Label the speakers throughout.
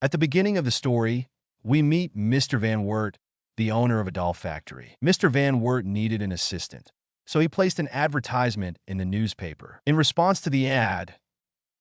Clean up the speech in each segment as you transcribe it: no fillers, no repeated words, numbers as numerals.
Speaker 1: At the beginning of the story, we meet Mr. Van Wert, the owner of a doll factory. Mr. Van Wert needed an assistant, so he placed an advertisement in the newspaper. In response to the ad,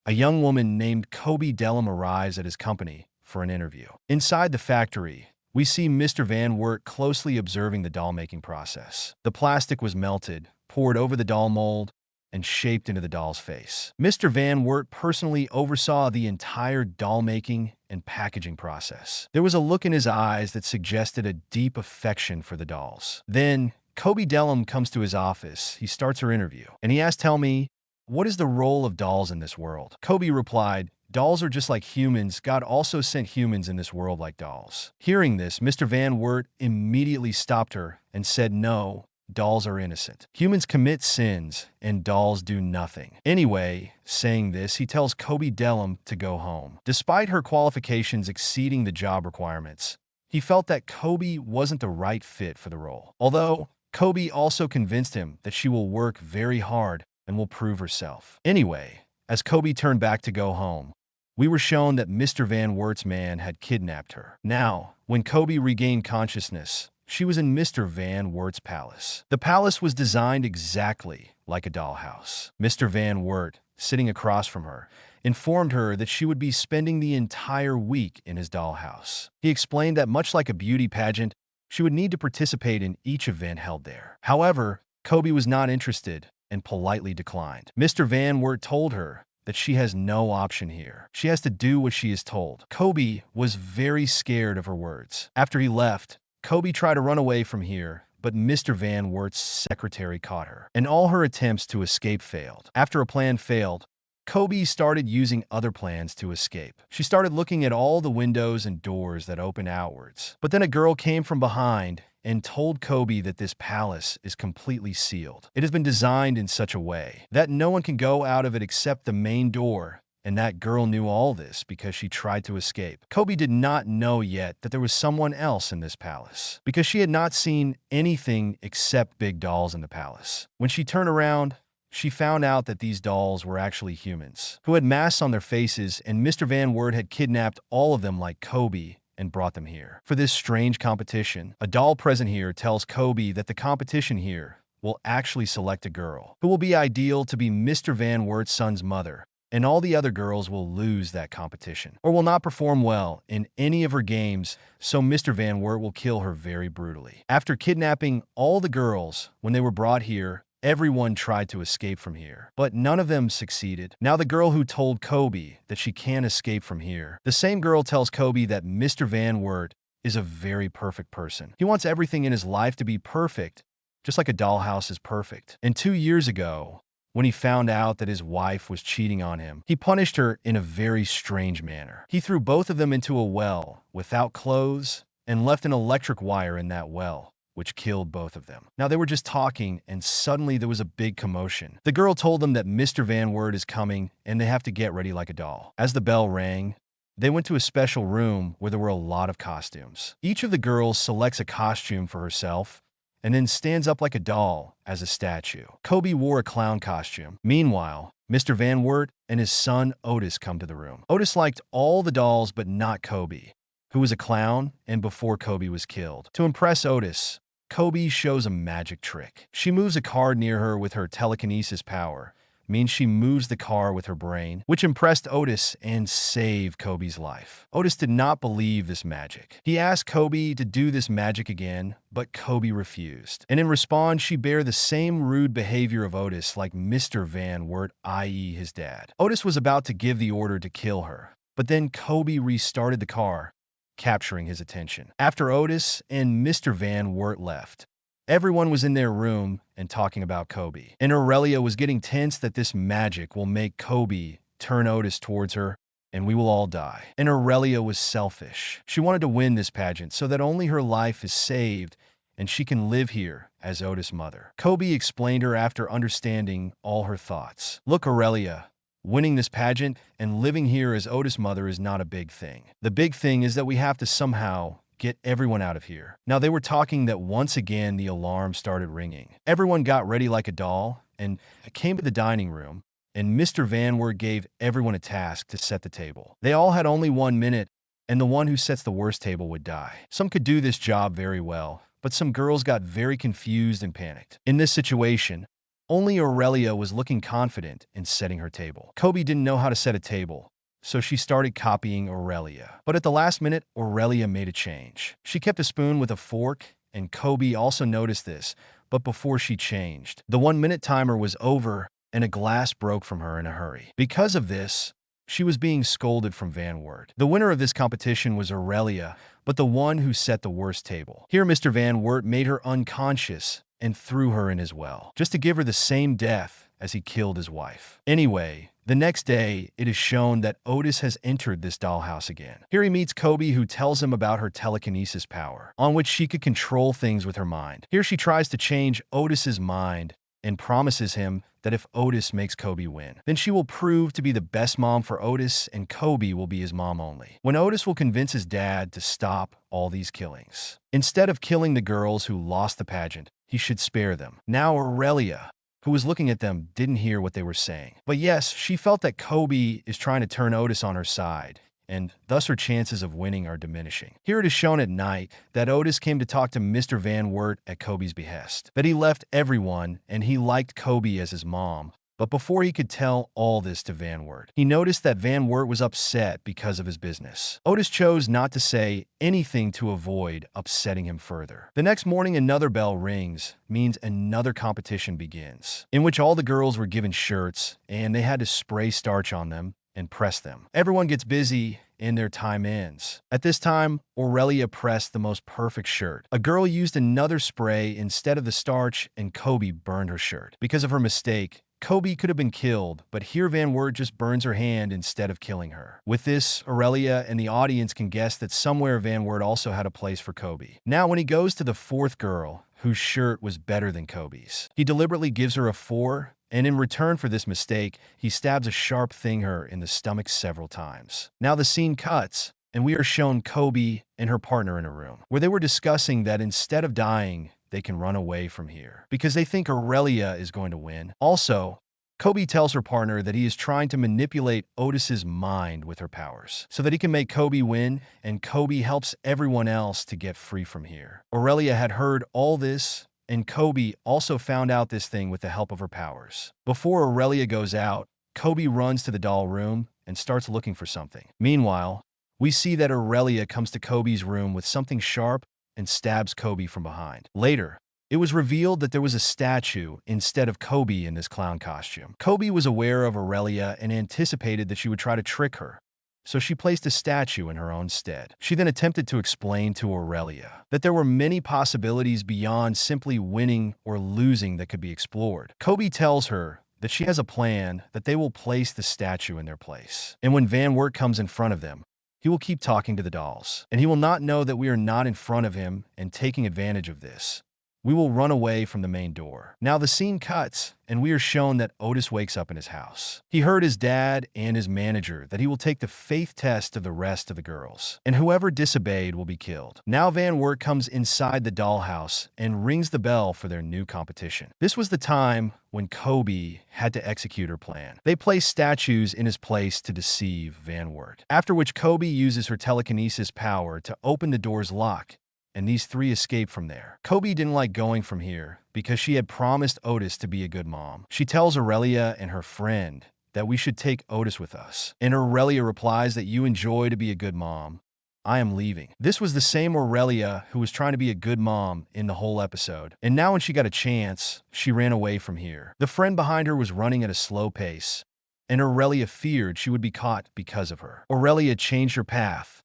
Speaker 1: a young woman named Kobe Dellum arrives at his company for an interview. Inside the factory, we see Mr. Van Wert closely observing the doll-making process. The plastic was melted, poured over the doll mold, and shaped into the doll's face. Mr. Van Wert personally oversaw the entire doll-making and packaging process. There was a look in his eyes that suggested a deep affection for the dolls. Then, Kobe Dellum comes to his office. He starts her interview, and he asks, "Tell me, what is the role of dolls in this world?" Kobe replied, "Dolls are just like humans. God also sent humans in this world like dolls." Hearing this, Mr. Van Wert immediately stopped her and said, "No, dolls are innocent. Humans commit sins, and dolls do nothing." Anyway, saying this, he tells Kobe Dellum to go home. Despite her qualifications exceeding the job requirements, he felt that Kobe wasn't the right fit for the role. Although, Kobe also convinced him that she will work very hard and will prove herself. Anyway, as Kobe turned back to go home, we were shown that Mr. Van Wert's man had kidnapped her. Now, when Kobe regained consciousness, she was in Mr. Van Wert's palace. The palace was designed exactly like a dollhouse. Mr. Van Wert, sitting across from her, informed her that she would be spending the entire week in his dollhouse. He explained that much like a beauty pageant, she would need to participate in each event held there. However, Kobe was not interested and politely declined. Mr. Van Wert told her that she has no option here. She has to do what she is told. Kobe was very scared of her words. After he left, Kobe tried to run away from here, but Mr. Van Wert's secretary caught her, and all her attempts to escape failed. After a plan failed, Kobe started using other plans to escape. She started looking at all the windows and doors that open outwards. But then a girl came from behind and told Kobe that this palace is completely sealed. It has been designed in such a way that no one can go out of it except the main door. And that girl knew all this because she tried to escape. Kobe did not know yet that there was someone else in this palace, because she had not seen anything except big dolls in the palace. When she turned around, she found out that these dolls were actually humans, who had masks on their faces, and Mr. Van Wert had kidnapped all of them like Kobe and brought them here. For this strange competition, a doll present here tells Kobe that the competition here will actually select a girl who will be ideal to be Mr. Van Wert's son's mother, and all the other girls will lose that competition or will not perform well in any of her games, so Mr. Van Wert will kill her very brutally. After kidnapping all the girls, when they were brought here, everyone tried to escape from here, but none of them succeeded. Now the girl who told Kobe that she can't escape from here, the same girl tells Kobe that Mr. Van Wert is a very perfect person. He wants everything in his life to be perfect, just like a dollhouse is perfect. And 2 years ago, when he found out that his wife was cheating on him, he punished her in a very strange manner. He threw both of them into a well without clothes and left an electric wire in that well, which killed both of them. Now they were just talking, and suddenly there was a big commotion. The girl told them that Mr. Van Wert is coming and they have to get ready like a doll. As the bell rang, they went to a special room where there were a lot of costumes. Each of the girls selects a costume for herself and then stands up like a doll as a statue. Kobe wore a clown costume. Meanwhile, Mr. Van Wert and his son Otis come to the room. Otis liked all the dolls but not Kobe, who was a clown and before Kobe was killed. To impress Otis, Kobe shows a magic trick. She moves a card near her with her telekinesis power, means she moves the car with her brain, which impressed Otis and saved Kobe's life. Otis did not believe this magic. He asked Kobe to do this magic again, but Kobe refused. And in response, she bare the same rude behavior of Otis like Mr. Van Wert, i.e. his dad. Otis was about to give the order to kill her, but then Kobe restarted the car, capturing his attention. After Otis and Mr. Van Wert left, everyone was in their room and talking about Kobe. And Aurelia was getting tense that this magic will make Kobe turn Otis towards her and we will all die. And Aurelia was selfish. She wanted to win this pageant so that only her life is saved and she can live here as Otis' mother. Kobe explained her after understanding all her thoughts. Look, Aurelia, winning this pageant and living here as Otis' mother is not a big thing. The big thing is that we have to somehow get everyone out of here. Now they were talking that once again the alarm started ringing. Everyone got ready like a doll and came to the dining room, and Mr. Van Wert gave everyone a task to set the table. They all had only 1 minute, and the one who sets the worst table would die. Some could do this job very well, but some girls got very confused and panicked. In this situation, only Aurelia was looking confident in setting her table. Kobe didn't know how to set a table, so she started copying Aurelia. But at the last minute, Aurelia made a change. She kept a spoon with a fork, and Kobe also noticed this, but before she changed, the 1-minute timer was over and a glass broke from her in a hurry. Because of this, she was being scolded from Van Wert. The winner of this competition was Aurelia, but the one who set the worst table. Here, Mr. Van Wert made her unconscious and threw her in his well, just to give her the same death as he killed his wife. Anyway, the next day, it is shown that Otis has entered this dollhouse again. Here he meets Kobe, who tells him about her telekinesis power, on which she could control things with her mind. Here she tries to change Otis's mind and promises him that if Otis makes Kobe win, then she will prove to be the best mom for Otis and Kobe will be his mom only. When Otis will convince his dad to stop all these killings. Instead of killing the girls who lost the pageant, he should spare them. Now Aurelia, who was looking at them, didn't hear what they were saying. But yes, she felt that Kobe is trying to turn Otis on her side, and thus her chances of winning are diminishing. Here it is shown at night that Otis came to talk to Mr. Van Wert at Kobe's behest, that he left everyone and he liked Kobe as his mom. But before he could tell all this to Van Wert, he noticed that Van Wert was upset because of his business. Otis chose not to say anything to avoid upsetting him further. The next morning, another bell rings, means another competition begins, in which all the girls were given shirts and they had to spray starch on them and press them. Everyone gets busy and their time ends. At this time, Aurelia pressed the most perfect shirt. A girl used another spray instead of the starch and Kobe burned her shirt. Because of her mistake, Kobe could have been killed, but here Van Wert just burns her hand instead of killing her. With this, Aurelia and the audience can guess that somewhere Van Wert also had a place for Kobe. Now, when he goes to the fourth girl, whose shirt was better than Kobe's, he deliberately gives her a 4, and in return for this mistake, he stabs a sharp thing her in the stomach several times. Now the scene cuts, and we are shown Kobe and her partner in a room, where they were discussing that instead of dying, they can run away from here, because they think Aurelia is going to win. Also, Kobe tells her partner that he is trying to manipulate Otis's mind with her powers, so that he can make Kobe win, and Kobe helps everyone else to get free from here. Aurelia had heard all this, and Kobe also found out this thing with the help of her powers. Before Aurelia goes out, Kobe runs to the doll room and starts looking for something. Meanwhile, we see that Aurelia comes to Kobe's room with something sharp and stabs Kobe from behind. Later, it was revealed that there was a statue instead of Kobe in this clown costume. Kobe was aware of Aurelia and anticipated that she would try to trick her, so she placed a statue in her own stead. She then attempted to explain to Aurelia that there were many possibilities beyond simply winning or losing that could be explored. Kobe tells her that she has a plan that they will place the statue in their place. And when Van Wert comes in front of them, he will keep talking to the dolls, and he will not know that we are not in front of him and taking advantage of this. We will run away from the main door. Now the scene cuts, and we are shown that Otis wakes up in his house. He heard his dad and his manager that he will take the faith test of the rest of the girls, and whoever disobeyed will be killed. Now Van Wert comes inside the dollhouse and rings the bell for their new competition. This was the time when Kobe had to execute her plan. They placed statues in his place to deceive Van Wert, after which Kobe uses her telekinesis power to open the door's lock, and these 3 escape from there. Kobe didn't like going from here because she had promised Otis to be a good mom. She tells Aurelia and her friend that we should take Otis with us, and Aurelia replies that you enjoy to be a good mom. I am leaving. This was the same Aurelia who was trying to be a good mom in the whole episode, and now when she got a chance, she ran away from here. The friend behind her was running at a slow pace, and Aurelia feared she would be caught because of her. Aurelia changed her path.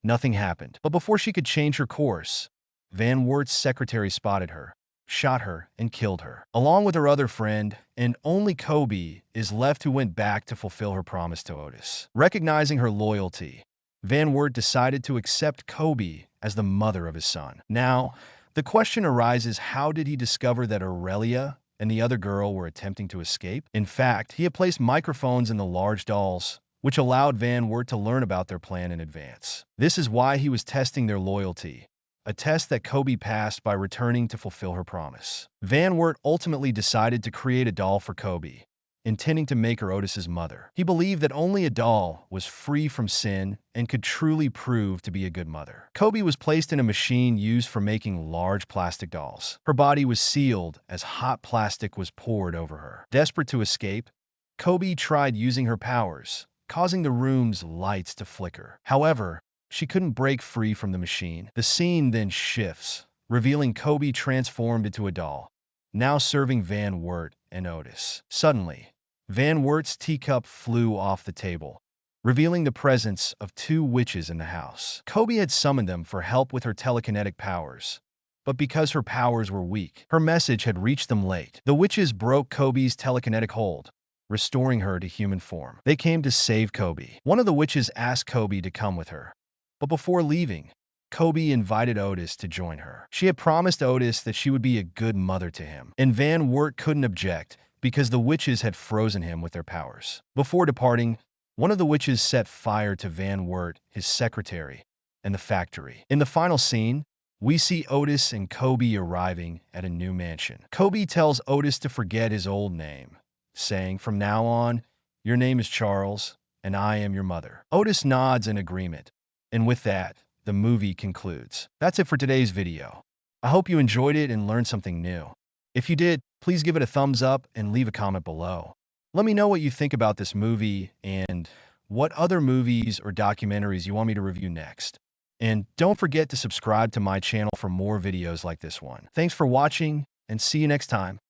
Speaker 1: Nothing happened. But before she could change her course, Van Wert's secretary spotted her, shot her, and killed her, along with her other friend, and only Kobe is left who went back to fulfill her promise to Otis. Recognizing her loyalty, Van Wert decided to accept Kobe as the mother of his son. Now, the question arises, how did he discover that Aurelia and the other girl were attempting to escape? In fact, he had placed microphones in the large dolls, which allowed Van Wert to learn about their plan in advance. This is why he was testing their loyalty, a test that Kobe passed by returning to fulfill her promise. Van Wert ultimately decided to create a doll for Kobe, intending to make her Otis's mother. He believed that only a doll was free from sin and could truly prove to be a good mother. Kobe was placed in a machine used for making large plastic dolls. Her body was sealed as hot plastic was poured over her. Desperate to escape, Kobe tried using her powers, causing the room's lights to flicker. However, she couldn't break free from the machine. The scene then shifts, revealing Kobe transformed into a doll, now serving Van Wert and Otis. Suddenly, Van Wert's teacup flew off the table, revealing the presence of two witches in the house. Kobe had summoned them for help with her telekinetic powers, but because her powers were weak, her message had reached them late. The witches broke Kobe's telekinetic hold, restoring her to human form. They came to save Kobe. One of the witches asked Kobe to come with her, but before leaving, Kobe invited Otis to join her. She had promised Otis that she would be a good mother to him, and Van Wert couldn't object because the witches had frozen him with their powers. Before departing, one of the witches set fire to Van Wert, his secretary, and the factory. In the final scene, we see Otis and Kobe arriving at a new mansion. Kobe tells Otis to forget his old name, saying, "From now on, your name is Charles, and I am your mother." Otis nods in agreement, and with that, the movie concludes. That's it for today's video. I hope you enjoyed it and learned something new. If you did, please give it a thumbs up and leave a comment below. Let me know what you think about this movie and what other movies or documentaries you want me to review next. And don't forget to subscribe to my channel for more videos like this one. Thanks for watching, and see you next time.